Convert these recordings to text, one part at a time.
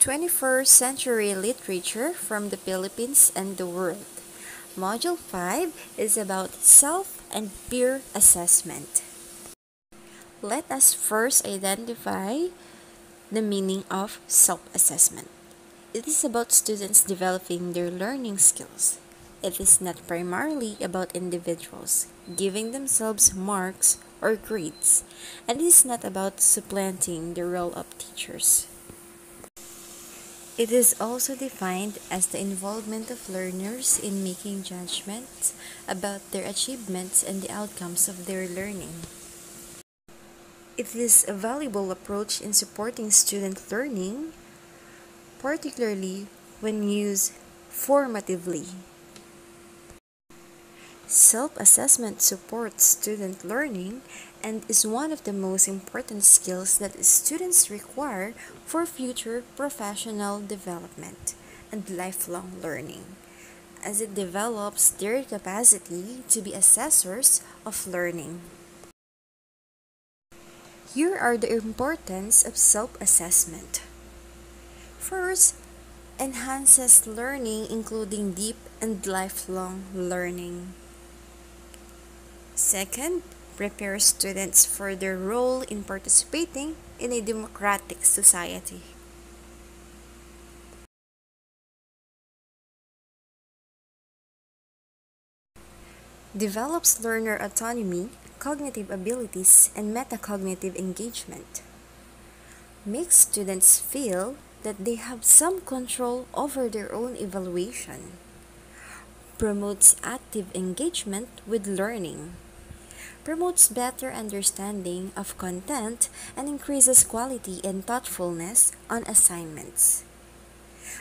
21st Century Literature from the Philippines and the World. Module 5 is about self and peer assessment. Let us first identify the meaning of self-assessment. It is about students developing their learning skills. It is not primarily about individuals giving themselves marks or grades, and it is not about supplanting the role of teachers. It is also defined as the involvement of learners in making judgments about their achievements and the outcomes of their learning. It is a valuable approach in supporting student learning, particularly when used formatively. Self-assessment supports student learning and is one of the most important skills that students require for future professional development and lifelong learning, as it develops their capacity to be assessors of learning. Here are the importance of self-assessment. First, enhances learning, including deep and lifelong learning. Second, prepares students for their role in participating in a democratic society. Develops learner autonomy, cognitive abilities, and metacognitive engagement. Makes students feel that they have some control over their own evaluation. Promotes active engagement with learning. Promotes better understanding of content and increases quality and thoughtfulness on assignments.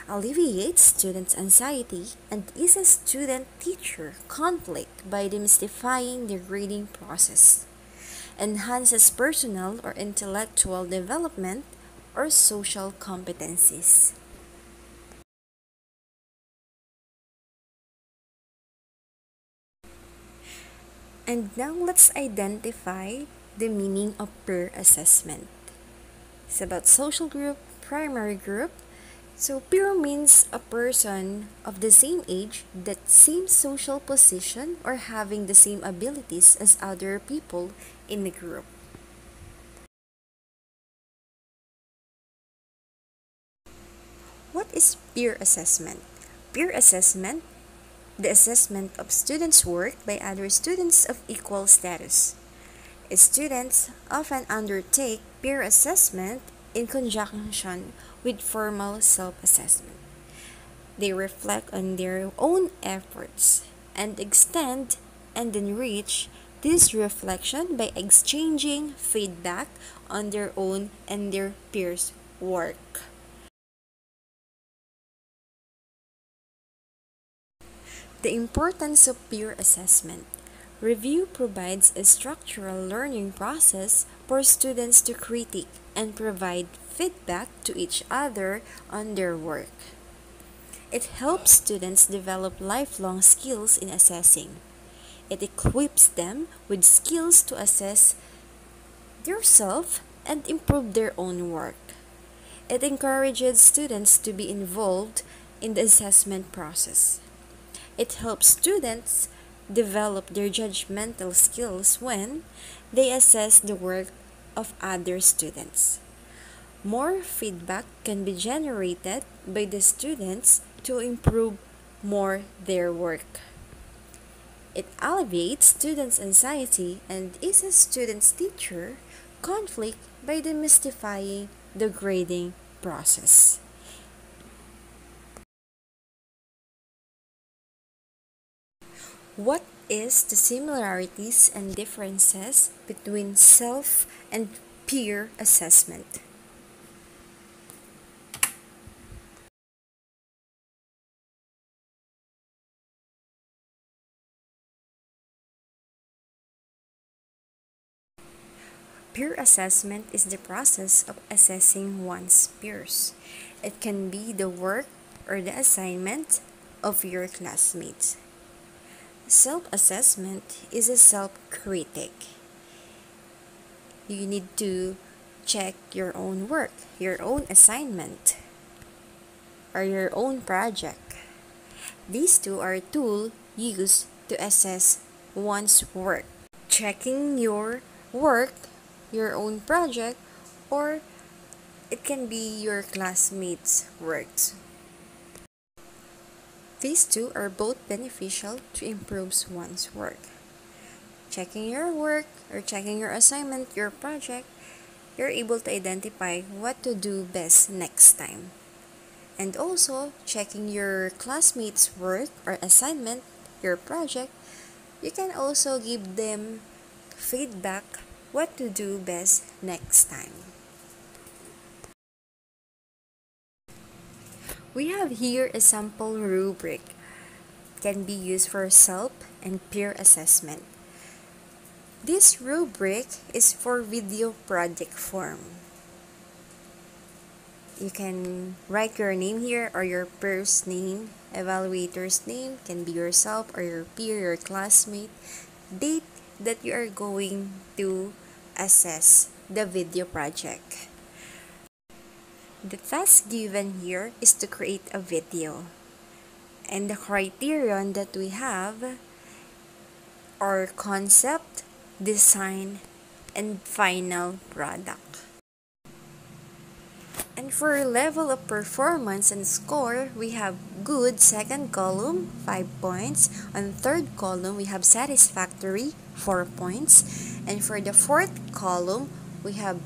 Alleviates students' anxiety and eases student-teacher conflict by demystifying the grading process. Enhances personal or intellectual development or social competencies. And now let's identify the meaning of peer assessment. It's about social group, primary group. So peer means a person of the same age, that same social position, or having the same abilities as other people in the group. What is peer assessment? Peer assessment, the assessment of students' work by other students of equal status. Students often undertake peer assessment in conjunction with formal self-assessment. They reflect on their own efforts and extend and enrich this reflection by exchanging feedback on their own and their peers' work. The importance of peer assessment. Review provides a structural learning process for students to critique and provide feedback to each other on their work. It helps students develop lifelong skills in assessing. It equips them with skills to assess themselves and improve their own work. It encourages students to be involved in the assessment process. It helps students develop their judgmental skills when they assess the work of other students. More feedback can be generated by the students to improve more their work. It alleviates students' anxiety and eases students-teacher conflict by demystifying the grading process. What is the similarities and differences between self and peer assessment? Peer assessment is the process of assessing one's peers. It can be the work or the assignment of your classmates. Self-assessment is a self-critic. You need to check your own work, your own assignment, or your own project. These two are tools used to assess one's work. Checking your work, your own project, or it can be your classmates' works. These two are both beneficial to improve one's work. Checking your work or checking your assignment, your project, you're able to identify what to do best next time. And also, checking your classmates' work or assignment, your project, you can also give them feedback what to do best next time. We have here a sample rubric. It can be used for self and peer assessment. This rubric is for video project form. You can write your name here or your peer's name. Evaluator's name can be yourself or your peer, your classmate. Date that you are going to assess the video project. The task given here is to create a video. And the criterion that we have are concept, design, and final product. And for level of performance and score, we have good second column, 5 points. On third column, we have satisfactory, 4 points. And for the fourth column, we have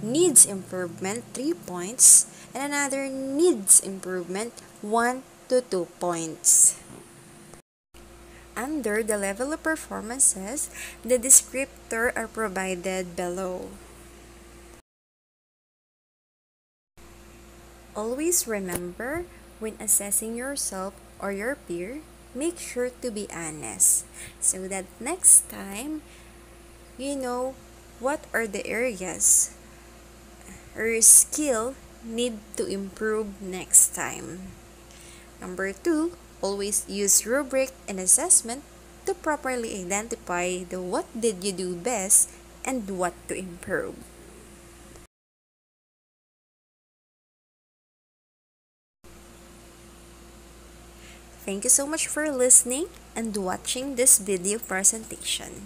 needs improvement, 3 points. And another needs improvement, 1 to 2 points. Under the level of performances, the descriptor are provided below. Always remember, when assessing yourself or your peer, make sure to be honest so that next time you know what are the areas or skill need to improve next time. Number 2, always use rubric and assessment to properly identify the what did you do best and what to improve. Thank you so much for listening and watching this video presentation.